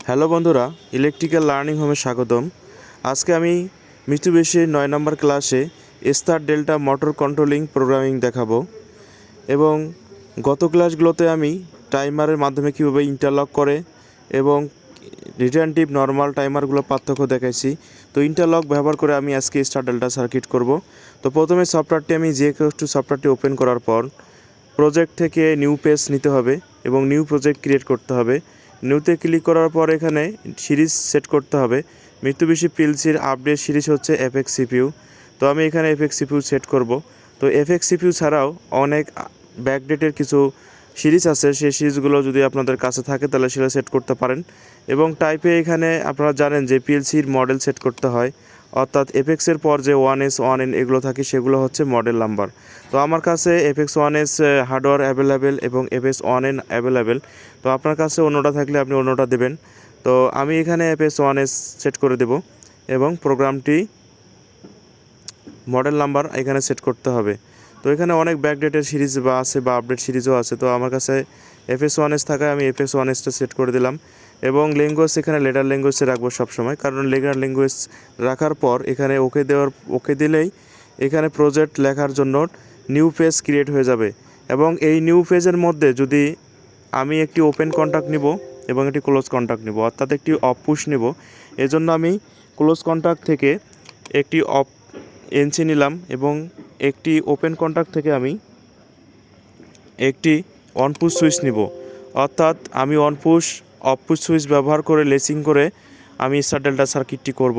Hello বন্ধুরা, electrical learning হোমে স্বাগতম। আজকে আমি মিৎসুবিশি 9 নম্বর ক্লাসে star delta motor controlling programming দেখাবো এবং গত ক্লাসগুলোতে আমি টাইমারের মাধ্যমে কীভাবে ইন্টারলক করে এবং রিটেনটিভ নর্মাল টাইমারগুলো পার্থক্য দেখাইছি। তো ইন্টারলক ব্যবহার করে আমি আজকে স্টার ডেল্টা সার্কিট করব। তো প্রথমে সফটওয়্যারটি আমি সফটওয়্যারটি ওপেন করার পর প্রজেক্ট থেকে নিউ পেজ নিতে হবে এবং নিউ প্রজেক্ট ক্রিয়েট করতে হবে। নিউতে ক্লিক করার পর এখানে সিরিজ সেট করতে হবে। মিৎসুবিশি পিএলসির আপডেট সিরিজ হচ্ছে এফএক্স সিপিইউ। তো আমি এখানে এফএক্স সিপিইউ সেট করব। তো এফএক্স সিপিইউ ছাড়াও অনেক ব্যাকডেটের কিছু সিরিজ আছে, সেই সিরিজগুলো যদি আপনাদের কাছে থাকে তাহলে সেটা সেট করতে পারেন। এবং টাইপে এখানে আপনারা জানেন যে পিএলসির মডেল সেট করতে হয়, অর্থাৎ এফএক্সের পর যে 1S 1N এগুলো থাকে সেগুলো হচ্ছে মডেল নাম্বার। তো আমার কাছে এফএক্স 1S হার্ডওয়্যার অ্যাভেলেবেল এবং এফএক্স 1N অ্যাভেলেবেল। তো আপনার কাছে অন্যটা থাকলে আপনি অন্যটা দেবেন। তো আমি এখানে এফএক্স 1S সেট করে দেব এবং প্রোগ্রামটি মডেল নাম্বার এখানে সেট করতে হবে। তো এখানে অনেক ব্যাকডেটের সিরিজ আছে বা আপডেট সিরিজও আছে। তো আমার কাছে এফএক্স 1S থাকায় আমি এফএক্স 1Sটা সেট করে দিলাম এবং ল্যাঙ্গুয়েজ এখানে লেটার ল্যাঙ্গুয়েজে রাখবো সবসময়, কারণ লেটার ল্যাঙ্গুয়েজ রাখার পর এখানে ওকে দিলেই এখানে প্রজেক্ট লেখার জন্য নিউ পেজ ক্রিয়েট হয়ে যাবে। এবং এই নিউ পেজের মধ্যে যদি আমি একটি ওপেন কন্ট্যাক্ট নিব এবং একটি ক্লোজ কন্ট্যাক্ট নিব, অর্থাৎ একটি অফ পুশ নিব। এজন্য আমি ক্লোজ কন্ট্যাক্ট থেকে একটি অফ এনসি নিলাম এবং একটি ওপেন কন্ট্যাক্ট থেকে আমি একটি অন পুশ সুইচ নিব, অর্থাৎ আমি on push of push switch ব্যবহার করে লেসিং করে আমি স্টার ডেল্টা সার্কিটটি করব।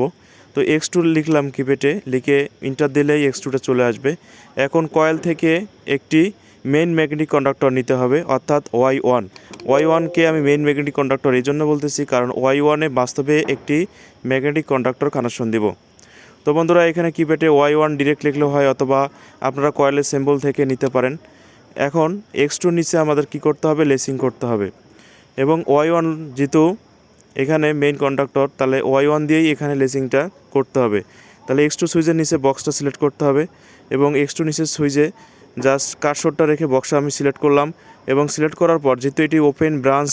তো X2 লিখলাম কিপ্যাডে, লিখে ইন্টার দিলেই X2টা চলে আসবে। এখন কয়েল থেকে একটি মেইন ম্যাগনেটিক কন্ডাক্টর নিতে হবে, অর্থাৎ Y1কে আমি মেইন ম্যাগনেটিক কন্ডাক্টর এই জন্য বলতেছি কারণ Y1-এ বাস্তবে একটি ম্যাগনেটিক কন্ডাক্টর কানেকশন দিব। তো বন্ধুরা, এখানে কিপ্যাডে Y1 ডিরেক্ট লিখলেও হয় অথবা আপনারা কয়েলের সিম্বল থেকে নিতে পারেন। এখন X2 নিচে আমাদের কি করতে হবে, লেসিং করতে হবে এবং Y1 যেহেতু এখানে মেইন কন্ডাক্টর, তাহলে Y1 দিয়েই এখানে লেসিংটা করতে হবে। তাহলে X2 সুইচের নিচে বক্সটা সিলেক্ট করতে হবে এবং X2 নিচের সুইচে জাস্ট কার্সরটা রেখে বক্সটা আমি সিলেক্ট করলাম এবং সিলেক্ট করার পর যেহেতু এটি ওপেন ব্রাঞ্চ,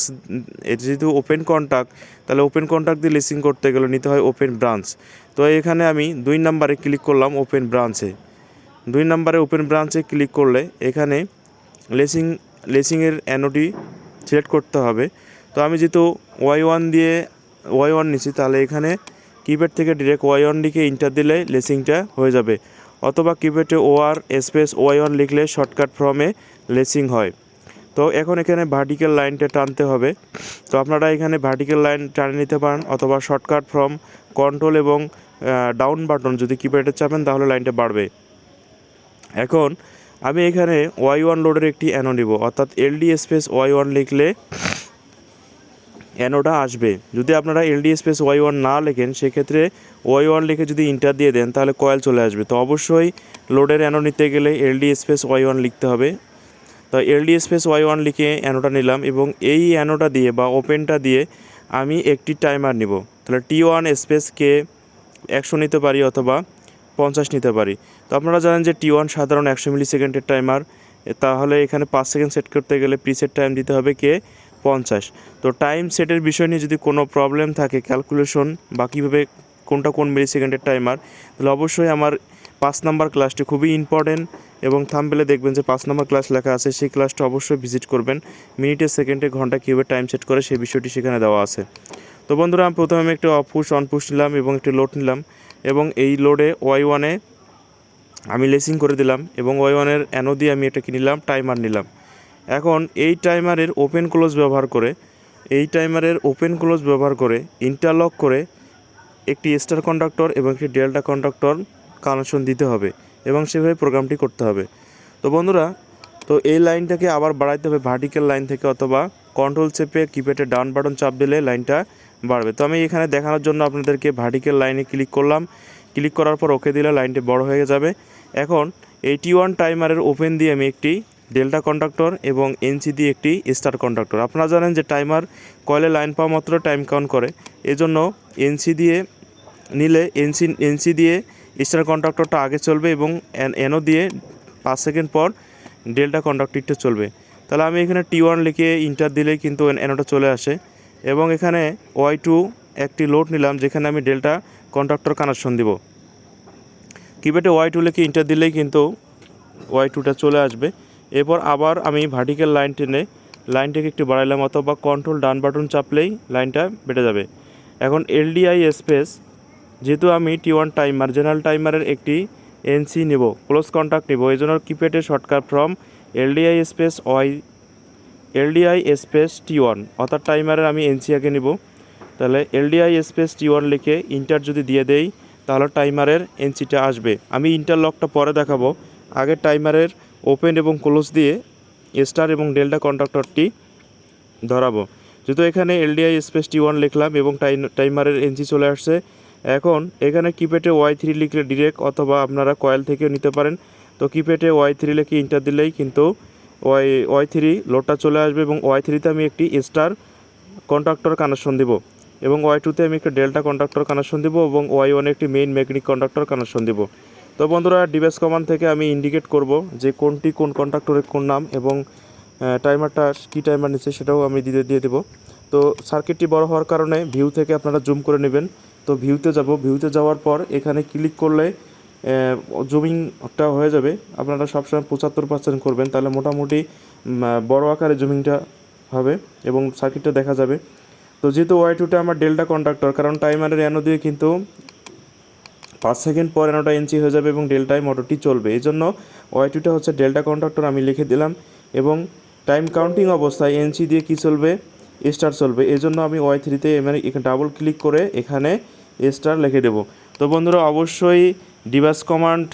যেহেতু ওপেন কন্ট্যাক্ট, তাহলে ওপেন কন্ট্যাক্ট দিয়ে লেসিং করতে গেলে নিতে হয় ওপেন ব্রাঞ্চ। তো এখানে আমি 2 নম্বরে ক্লিক করলাম ওপেন ব্রাঞ্চে। 2 নম্বরে ওপেন ব্রাঞ্চে ক্লিক করলে এখানে লেসিংয়ের অ্যানোটি সিলেক্ট করতে হবে। তো আমি যেহেতু Y1 নিচ্ছি, তাহলে এখানে কিপ্যাড থেকে ডিরেক্ট Y1 লিখে ইন্টার দিলে লেসিংটা হয়ে যাবে, অথবা কিপ্যাডে OR স্পেস Y1 লিখলে শর্টকাট ফর্মে লেসিং হয়। তো এখন এখানে ভার্টিক্যাল লাইনটা টানতে হবে। তো আপনারা এখানে ভার্টিক্যাল লাইন টানে নিতে পারেন অথবা শর্টকাট ফ্রম কন্ট্রোল এবং ডাউন বাটন যদি কিপ্যাডে চাপেন তাহলে লাইনটা বাড়বে। এখন আমি এখানে Y1 লোডের একটি অ্যানো নিব, অর্থাৎ LD স্পেস Y1 লিখলে অ্যানোটা আসবে। যদি আপনারা LD স্পেস Y1 না লেখেন, সেক্ষেত্রে Y1 লিখে যদি ইন্টার দিয়ে দেন তাহলে কয়েল চলে আসবে। তো অবশ্যই লোডের অ্যানো নিতে গেলে LD স্পেস Y1 লিখতে হবে। তো LD স্পেস Y1 লিখে অ্যানোটা নিলাম এবং এই অ্যানোটা দিয়ে বা ওপেনটা দিয়ে আমি একটি টাইমার নিব। তাহলে T1 স্পেস কে 100 নিতে পারি অথবা 50 নিতে পারি। তো আপনারা জানেন যে T1 সাধারণ 100 মিলি সেকেন্ডের টাইমার, তাহলে এখানে 5 সেকেন্ড সেট করতে গেলে প্রিসেট টাইম দিতে হবে কে 50। তো টাইম সেটের বিষয় নিয়ে যদি কোনো প্রবলেম থাকে, ক্যালকুলেশন বা কীভাবে কোনটা কোন মিলি সেকেন্ডের টাইমার, তাহলে অবশ্যই আমার 5 নম্বর ক্লাসটি খুবই ইম্পর্টেন্ট এবং থাম্বনেলে দেখবেন যে 5 নম্বর ক্লাস লেখা আছে, সেই ক্লাসটা অবশ্যই ভিজিট করবেন। মিনিটে সেকেন্ডে ঘন্টা কীভাবে টাইম সেট করে সেই বিষয়টি সেখানে দেওয়া আছে। তো বন্ধুরা, আমি প্রথমে একটি অফ পুশ অন পুশ নিলাম এবং একটি লোড নিলাম এবং এই লোডে Y1-এ আমি লেসিং করে দিলাম এবং Y1-এর অ্যানো দিয়ে আমি এটা কি নিলাম, টাইমার নিলাম। এখন এই টাইমারের ওপেন ক্লোজ ব্যবহার করে ইন্টারলক করে একটি স্টার কন্ডাক্টর এবং একটি ডেল্টা কন্ডাক্টর কানেকশন দিতে হবে এবং সেভাবে প্রোগ্রামটি করতে হবে। তো বন্ধুরা, তো এই লাইনটাকে আবার বাড়াইতে হবে ভার্টিক্যাল লাইন থেকে, অথবা কন্ট্রোল চেপে কিপ্যাডে ডাউন বাটন চাপ দিলে লাইনটা বাড়বে। তো আমি এখানে দেখানোর জন্য আপনাদেরকে ভার্টিক্যাল লাইনে ক্লিক করলাম। ক্লিক করার পর ওকে দিলে লাইনটি বড় হয়ে যাবে। এখন 81 টাইমারের ওপেন দিয়ে আমি একটি ডেল্টা কন্ডাক্টর এবং এনসি দিয়ে একটি স্টার কন্ডাক্টর। আপনারা জানেন যে টাইমার কয়েলে লাইন পাওয়া মাত্র টাইম কাউন্ট করে, এজন্য এনসি দিয়ে নিলে এনসি দিয়ে স্টার কন্ডাক্টরটা আগে চলবে এবং এনও দিয়ে 5 সেকেন্ড পর ডেল্টা কন্ডাক্টরটা চলবে। তাহলে আমি এখানে T1 লিখে ইন্টার দিলেই কিন্তু এনোটা চলে আসে এবং এখানে Y2 একটি লোড নিলাম, যেখানে আমি ডেল্টা কন্ডাক্টর কানেকশন দিব। কিপ্যাডে Y2 লিখে ইন্টার দিলেই কিন্তু Y2টা চলে আসবে। এরপর আবার আমি ভার্টিক্যাল লাইন টেনে লাইনটাকে একটু বাড়াইলাম, অথবা কন্ট্রোল ডান বাটন চাপলেই লাইনটা বেড়ে যাবে। এখন LDI স্পেস, যেহেতু আমি T1 টাইমার জেনারেল টাইমারের একটি NC নেব, ক্লোজ কন্ট্যাক্ট নেব, এই জন্য কিপ্যাডে shortcut from LDI space LDI space T1, অর্থাৎ টাইমারের আমি NC আগে নেব। তাহলে LDI স্পেস T1 লিখে ইন্টার যদি দিয়ে দেই তাহলে টাইমারের NCটা আসবে। আমি ইন্টারলকটা পরে দেখাবো, আগে টাইমারের ওপেন এবং ক্লোজ দিয়ে স্টার এবং ডেল্টা কন্ডাক্টরটি ধরাবো। যেহেতু এখানে LDI স্পেস T1 লিখলাম এবং টাইমারের NC চলে আসছে। এখন এখানে কিপ্যাডে Y3 লিখলে ডিরেক্ট, অথবা আপনারা কয়েল থেকেও নিতে পারেন। তো কিপ্যাডে Y3 লিখে ইন্টার দিলেই কিন্তু Y3 লোডটা চলে আসবে, এবং Y3তে আমি একটি স্টার কন্ডাক্টর কানেকশন দিব, এবং Y2তে আমি একটা ডেল্টা কন্ডাক্টর কানেকশন দিব, এবং Y1 একটি মেইন ম্যাগনেটিক কন্ডাক্টর কানেকশন দিব। তো বন্ধুরা, ডিভাইস কমান্ড থেকে আমি ইন্ডিকেট করব যে কোনটি কোন কন্ডাক্টরের কোন নাম, এবং টাইমারটা কী টাইমার নিচ্ছে সেটাও আমি দিয়ে দেবো। তো সার্কিটটি বড় হওয়ার কারণে ভিউ থেকে আপনারা জুম করে নেবেন। তো ভিউতে যাব, ভিউতে যাওয়ার পর এখানে ক্লিক করলে জুমিংটা হয়ে যাবে। আপনারা সবসময় 75% করবেন, তাহলে মোটামুটি বড় আকারে জুমিংটা হবে এবং সার্কিটটা দেখা যাবে। তো যেহেতু Y2টা আমার ডেল্টা কন্ডাক্টর, কারণ টাইমারের অ্যানো দিয়ে কিন্তু 5 সেকেন্ড পর অ্যানোটা NC হয়ে যাবে এবং ডেল্টায় মোটরটি চলবে, এই জন্য Y2টা হচ্ছে ডেল্টা কন্ডাক্টর আমি লিখে দিলাম। এবং টাইম কাউন্টিং অবস্থায় NC দিয়ে কী চলবে, স্টার চলবে, এই জন্য আমি Y3তে মানে এখানে ডাবল ক্লিক করে এখানে স্টার লিখে দেবো। তো বন্ধুরা, অবশ্যই ডিভাইস কমান্ড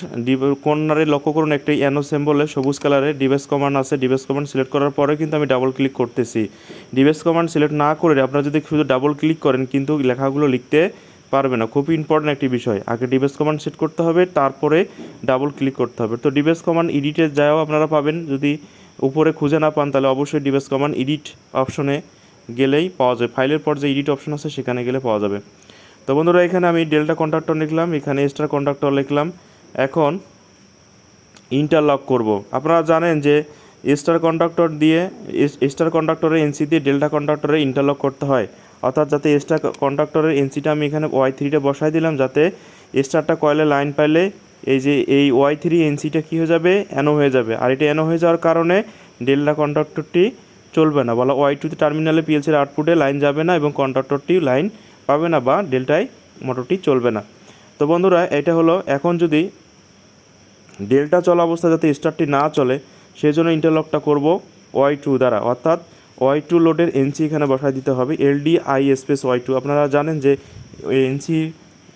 কর্নারে লক্ষ্য করুন, একটি অ্যানো সিম্বলে সবুজ কালারের ডিভাইস কমান্ড আছে। ডিভাইস কমান্ড সিলেক্ট করার পরে কিন্তু আমি ডাবল ক্লিক করতেছি। ডিভাইস কমান্ড সিলেক্ট না করে আপনারা যদি শুধু ডাবল ক্লিক করেন কিন্তু লেখাগুলো লিখতে পারবে না। খুবই ইম্পর্ট্যান্ট একটি বিষয়, আগে ডিভাইস কমান্ড সেট করতে হবে, তারপরে ডাবল ক্লিক করতে হবে। তো ডিভাইস কমান্ড এডিটে যাও আপনারা পাবেন, যদি উপরে খুঁজে না পান তাহলে অবশ্যই ডিভাইস কমান্ড এডিট অপশনে গেলেই পাওয়া যায়, ফাইলের পর যে এডিট অপশন আছে সেখানে গেলে পাওয়া যাবে। তো বন্ধুরা, এখানে আমি ডেল্টা কন্ডাক্টর লিখলাম, এখানে স্টার কন্ডাক্টর লিখলাম। এখন ইন্টারলক করব। আপনারা জানেন যে স্টার কন্ডাক্টরের NC দিয়ে ডেল্টা কন্ডাক্টরে ইন্টারলক করতে হয়, অর্থাৎ যাতে স্টার কন্ডাক্টরের NCটা আমি এখানে Y3টা বসাই দিলাম, যাতে স্টারটা কয়েলে লাইন পাইলে এই Y3 NCটা কী হয়ে যাবে, অ্যানো হয়ে যাবে। আর এটা অ্যানো হয়ে যাওয়ার কারণে ডেল্টা কন্ডাক্টরটি চলবে না, বলা Y2তে টার্মিনালে PLCর আউটপুটে লাইন যাবে না এবং কন্ডাক্টরটি লাইন পাবে না, বা ডেল্টায় মোটরটি চলবে না। তো বন্ধুরা, এটা হলো, এখন যদি ডেল্টা চলা অবস্থায় যাতে স্টারটি না চলে সেই জন্য ইন্টারলকটা করব Y2 দ্বারা, অর্থাৎ Y2 লোডের NC এখানে বসায় দিতে হবে, LDI স্পেস Y2। আপনারা জানেন যে NC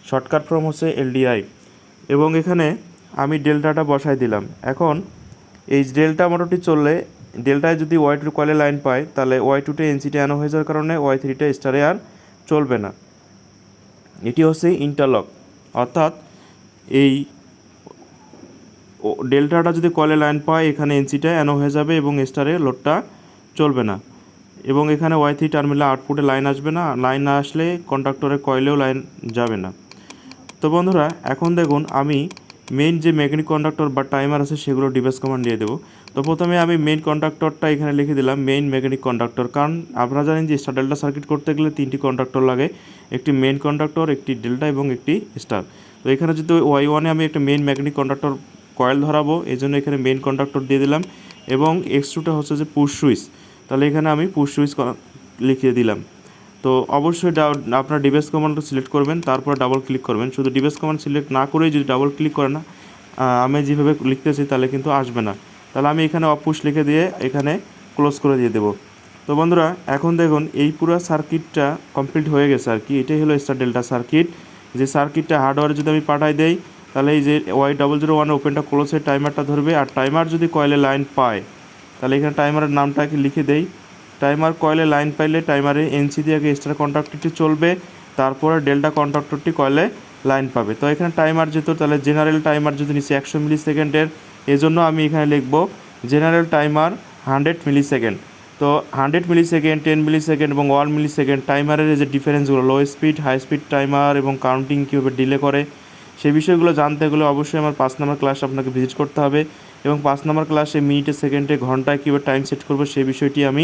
শর্টকাট ফর্ম হচ্ছে LDI, এবং এখানে আমি ডেল্টাটা বসাই দিলাম। এখন এই ডেল্টা মোটরটি চললে, ডেল্টায় যদি Y2 কয়েলে লাইন পায় তাহলে Y2তে NCটা অ্যানো হয়ে যাওয়ার কারণে Y3টা স্টারে আর চলবে না। এটি হচ্ছে ইন্টারলক, অর্থাৎ এই ডেল্টাটা যদি কয়েলে লাইন পায় এখানে NCটা অ্যানো হয়ে যাবে এবং স্টারে লোডটা চলবে না, এবং এখানে Y3 টার্মিনালে আউটপুটে লাইন আসবে না, লাইন না আসলে কন্ডাক্টরের কয়েলেও লাইন যাবে না। তো বন্ধুরা, এখন দেখুন আমি মেইন যে ম্যাগনেটিক কন্ডাক্টর বা টাইমার আছে সেগুলো ডিভাইস কমান্ড দিয়ে দেবো। তো প্রথমে আমি মেইন কন্ডাক্টরটা এখানে লিখে দিলাম, মেইন ম্যাগনেটিক কন্ডাক্টর, কারণ আপনারা জানেন যে স্টার ডেল্টা সার্কিট করতে গেলে 3টি কন্ডাক্টর লাগে, একটি মেইন কন্ডাক্টর, একটি ডেল্টা এবং একটি স্টার। তো এখানে যদি Y1-এ আমি একটা মেইন ম্যাগনেটিক কন্ডাক্টর কয়েল ধরাবো, এই জন্য এখানে মেইন কন্ডাক্টর দিয়ে দিলাম, এবং X2টা হচ্ছে যে পুশ সুইচ, তাহলে এখানে আমি পুশ সুইচ লিখিয়ে দিলাম। তো অবশ্যই আপনার ডিভাইস কমান্ডটা সিলেক্ট করবেন, তারপর ডাবল ক্লিক করবেন। শুধু ডিভাইস কমান্ড সিলেক্ট না করেই যদি ডাবল ক্লিক করেন না, আমি যেভাবে লিখতেছি তাহলে কিন্তু আসবে না। তাহলে আমি এখানে অপুশ লিখে দিয়ে এখানে ক্লোজ করে দিয়ে দেবো। তো বন্ধুরা, এখন দেখুন এই পুরো সার্কিটটা কমপ্লিট হয়ে গেছে আর কি। এটাই হলো স্টার ডেল্টা সার্কিট। যে সার্কিটটা হার্ডওয়্যারে যদি আমি পাঠাই দেই তাহলে এই যে Y001 ওপেনটা ক্লোজ হয়ে টাইমারটা ধরবে, আর টাইমার যদি কয়েলে লাইন পায় তাহলে এখানে টাইমারের নামটাকে লিখে দেই। টাইমার কয়েলে লাইন পাইলে টাইমারে NC দিয়ে আগে স্টার কন্ডাক্টরটি চলবে, তারপরে ডেল্টা কন্ডাক্টরটি কয়েলে লাইন পাবে। তো এখানে টাইমার যেত, তাহলে জেনারেল টাইমার যদি নিচে 100 মিলি সেকেন্ডের, এজন্য আমি এখানে লিখব জেনারেল টাইমার 100 মিলি সেকেন্ড। তো 100 মিলি সেকেন্ড, 10 মিলি সেকেন্ড এবং 1 মিলি সেকেন্ড টাইমারের যে ডিফারেন্সগুলো, low speed, high speed timer এবং কাউন্টিং কীভাবে ডিলে করে সেই বিষয়গুলো জানতে গেলে অবশ্যই আমার 5 নম্বর ক্লাস আপনাকে ভিজিট করতে হবে, এবং 5 নম্বর ক্লাসে মিনিটে, সেকেন্ডে, ঘন্টায় কীভাবে টাইম সেট করবো সেই বিষয়টি আমি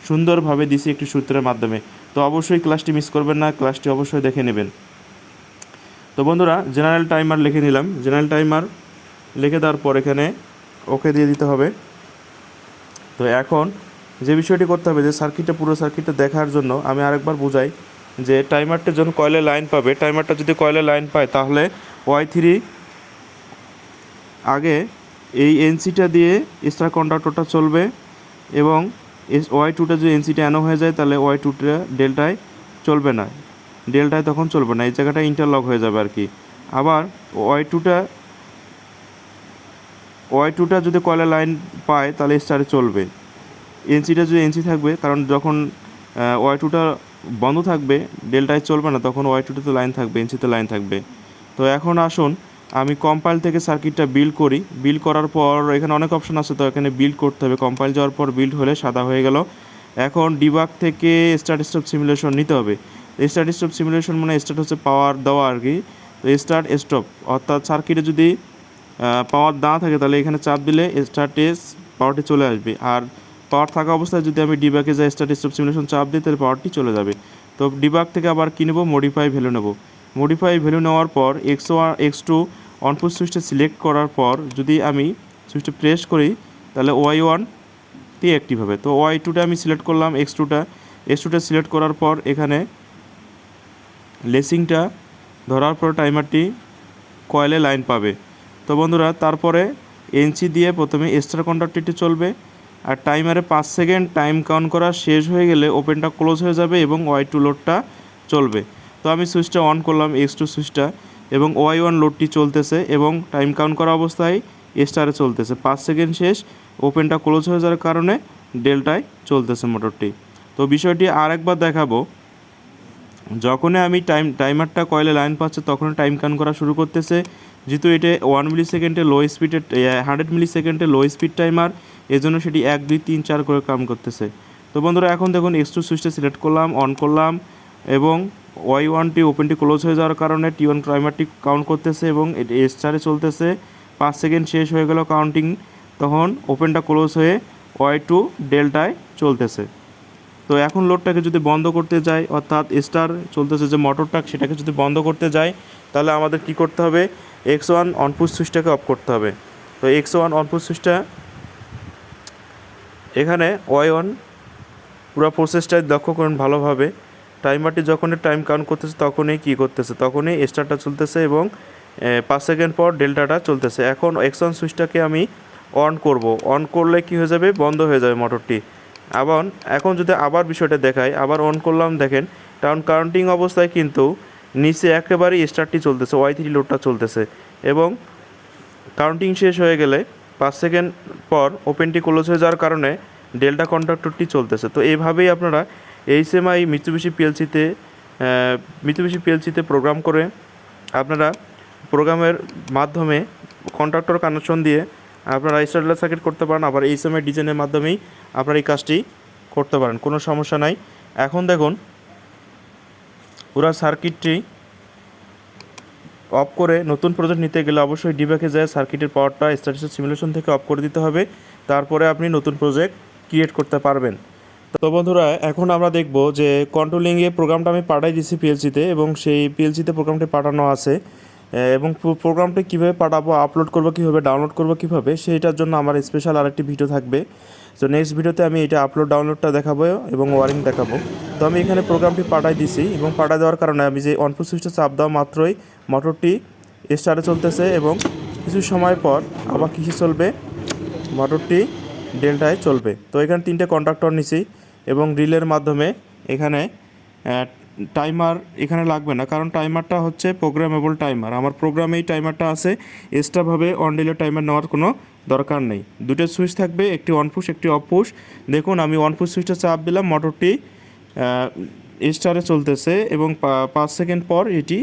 সুন্দরভাবে দিছি একটি সূত্রের মাধ্যমে। তো অবশ্যই ক্লাসটি মিস করবেন না, ক্লাসটি অবশ্যই দেখে নেবেন। তো বন্ধুরা জেনারেল টাইমার লিখে নিলাম, জেনারেল টাইমার লিখে দেওয়ার পর এখানে ওকে দিয়ে দিতে হবে। তো এখন যে বিষয়টি করতে হবে, যে সার্কিটটা পুরো সার্কিটটা দেখার জন্য আমি আরেকবার বুঝাই, যে টাইমারটা যখন কয়েলে লাইন পাবে, টাইমারটা যদি কয়েলে লাইন পায় তাহলে Y3 আগে এই এনসিটা দিয়ে স্টার কন্ডাক্টরটা চলবে, এবং Y2টা যদি এনসিটা অ্যানো হয়ে যায় তাহলে Y2টা ডেল্টায় চলবে না, ডেল্টায় তখন চলবে না, এই জায়গাটা ইন্টারলক হয়ে যাবে আর কি। আবার Y2টা যদি কয়েলে লাইন পায় তাহলে স্টারে চলবে, এনসিটা যদি এনসি থাকবে, কারণ যখন Y2টা বন্ধ থাকবে ডেল্টায় চলবে না, তখন Y2তে লাইন থাকবে, এনসিতে লাইন থাকবে। তো এখন আসুন আমি কম্পাইল থেকে সার্কিটটা বিল্ড করি। বিল্ড করার পর এখানে অনেক অপশন আছে, তো এখানে বিল্ড করতে হবে। কম্পাইল যাওয়ার পর বিল্ড হলে সাদা হয়ে গেল। এখন ডিবাগ থেকে স্টার্ট স্টপ সিমুলেশন নিতে হবে। স্টার্ট স্টপ সিমুলেশন মানে স্টার্ট হচ্ছে পাওয়ার দেওয়া আর কি। তো স্টার্ট স্টপ অর্থাৎ সার্কিটে যদি পাওয়ার না থাকে তাহলে এখানে চাপ দিলে স্টার্টেজ পাওয়ারটি চলে আসবে, আর পাওয়ার থাকা অবস্থায় যদি আমি ডিবাগে যাই স্টার্ট স্টপ সিমুলেশন চাপ দিই তাহলে পাওয়ারটি চলে যাবে। তো ডিবাগ থেকে আবার কী নেব, মডিফাই ভ্যালু নেব। মডিফাই ভ্যালু নেওয়ার পর X2 অনপুট সুইচটা সিলেক্ট করার পর যদি আমি সুইচটা প্রেস করি তাহলে Y1টি অ্যাক্টিভ হবে। তো Y2টা আমি সিলেক্ট করলাম, X2টা সিলেক্ট করার পর এখানে লেসিংটা ধরার পর টাইমারটি কয়েলে লাইন পাবে। তো বন্ধুরা তারপরে এনসি দিয়ে প্রথমে স্টার কন্ডাক্টরটি চলবে, আর টাইমারে 5 সেকেন্ড টাইম কাউন্ট করা শেষ হয়ে গেলে ওপেনটা ক্লোজ হয়ে যাবে এবং Y2 লোডটা চলবে। তো আমি সুইচটা অন করলাম, X2 সুইচটা, এবং Y1 লোডটি চলতেছে এবং টাইম কাউন্ট করা অবস্থায় স্টারে চলতেছে। 5 সেকেন্ড শেষ, ওপেনটা ক্লোজ হয়ে যাওয়ার কারণে ডেল্টায় চলতেছে মোটরটি। তো বিষয়টি আরেকবার দেখাবো। যখনই আমি টাইমারটা কয়েলে লাইন পাচ্ছে তখন টাইম কাউন্ট করা শুরু করতেছে। যেহেতু এটা 1 মিলি সেকেন্ডে লো স্পিডে 100 মিলি সেকেন্ডে লো স্পিড টাইমার, এজন্য সেটি 1 2 3 4 করে কাম করতেছে। তো বন্ধুরা এখন দেখুন X2 সুইচটা সিলেক্ট করলাম, অন করলাম, এবং Y1টি ওপেনটি ক্লোজ হয়ে যাওয়ার কারণে T1 টাইমারটি কাউন্ট করতেছে এবং এটি স্টারে চলতেছে। 5 সেকেন্ড শেষ হয়ে গেল কাউন্টিং, তখন ওপেনটা ক্লোজ হয়ে Y2 ডেল্টায় চলতেছে। তো এখন লোডটাকে যদি বন্ধ করতে যাই, অর্থাৎ স্টার চলতেছে যে মোটরটা সেটাকে যদি বন্ধ করতে যাই তাহলে আমাদের কি করতে হবে, X1 অনপুট সুইচটাকে অফ করতে হবে। তো X1 অনপুট সুইচটা এখানে Y1 পুরো প্রসেসটাই লক্ষ্য করুন ভালোভাবে। টাইমারটি যখনই টাইম কাউন্ট করতেছে তখনই কী করতেছে, তখনই স্টারটা চলতেছে এবং 5 সেকেন্ড পর ডেল্টাটা চলতেছে। এখন X1 সুইচটাকে আমি অন করব, অন করলে কি হয়ে যাবে, বন্ধ হয়ে যাবে মোটরটি। এখন যদি আবার বিষয়টা দেখাই, আবার অন করলাম, দেখেন টাউন কাউন্টিং অবস্থায় কিন্তু নিচে একেবারেই স্টারটি চলতেছে, Y3 লোডটা চলতেছে, এবং কাউন্টিং শেষ হয়ে গেলে 5 সেকেন্ড পর ওপেনটি ক্লোজ হয়ে যাওয়ার কারণে ডেল্টা কন্ডাক্টরটি চলতেছে। তো এইভাবেই আপনারা HMI মিৎসুবিশি PLCতে প্রোগ্রাম করে আপনারা প্রোগ্রামের মাধ্যমে কন্ডাক্টর কানেকশন দিয়ে আপনারা স্টারলার সার্কিট করতে পারেন। আবার HMI ডিজাইনের মাধ্যমেই আপনারা এই কাজটি করতে পারেন, কোনো সমস্যা নাই। এখন দেখুন পুরো সার্কিটটি অফ করে নতুন প্রজেক্ট নিতে গেলে অবশ্যই ডিবাগে যায় সার্কিটের পাওয়ারটা স্ট্যাটিস্টিক সিমুলেশন থেকে অফ করে দিতে হবে, তারপরে আপনি নতুন প্রজেক্ট ক্রিয়েট করতে পারবেন। তো বন্ধুরা এখন আমরা দেখব যে কন্ট্রোলিংয়ে প্রোগ্রামটা আমি পাঠাই দিয়েছি PLCতে, এবং সেই PLCতে প্রোগ্রামটি পাঠানো আছে, এবং প্রোগ্রামটি কীভাবে পাঠাবো, আপলোড করবো কীভাবে, ডাউনলোড করবো কীভাবে, সেইটার জন্য আমার স্পেশাল আরেকটি ভিডিও থাকবে। তো নেক্সট ভিডিওতে আমি এটা আপলোড ডাউনলোডটা দেখাবো এবং ওয়ারিং দেখাবো। তো আমি এখানে প্রোগ্রামটি পাঠাই দিছি, এবং পাঠাই দেওয়ার কারণে আমি যে অনপুট সুইচটা চাপ দেওয়া মাত্রই মোটরটি স্টারে চলতেছে, এবং কিছু সময় পর আবার কিসে চলবে, মোটরটি ডেল্টায় চলবে। তো এখানে 3টে কন্ডাক্টর নিছি, এবং রিলের মাধ্যমে এখানে টাইমার এখানে লাগবে না, কারণ টাইমারটা হচ্ছে প্রোগ্রামেবল টাইমার। আমার প্রোগ্রামে এই টাইমারটা আছে, এক্সট্রাভাবে অন ডিলে টাইমার নেওয়ার কোনো দরকার নেই। দুটো সুইচ থাকবে, একটি অন পুশ একটি অফ পুশ। দেখুন আমি অন পুশ সুইচটা চাপ দিলাম, মোটরটি স্টারে চলতেছে, এবং 5 সেকেন্ড পর এটি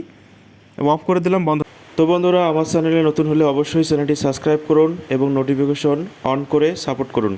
অফ করে দিলাম, বন্ধ। তো বন্ধুরা আমার চ্যানেলে নতুন হলে অবশ্যই চ্যানেলটি সাবস্ক্রাইব করুন এবং নোটিফিকেশন অন করে সাপোর্ট করুন।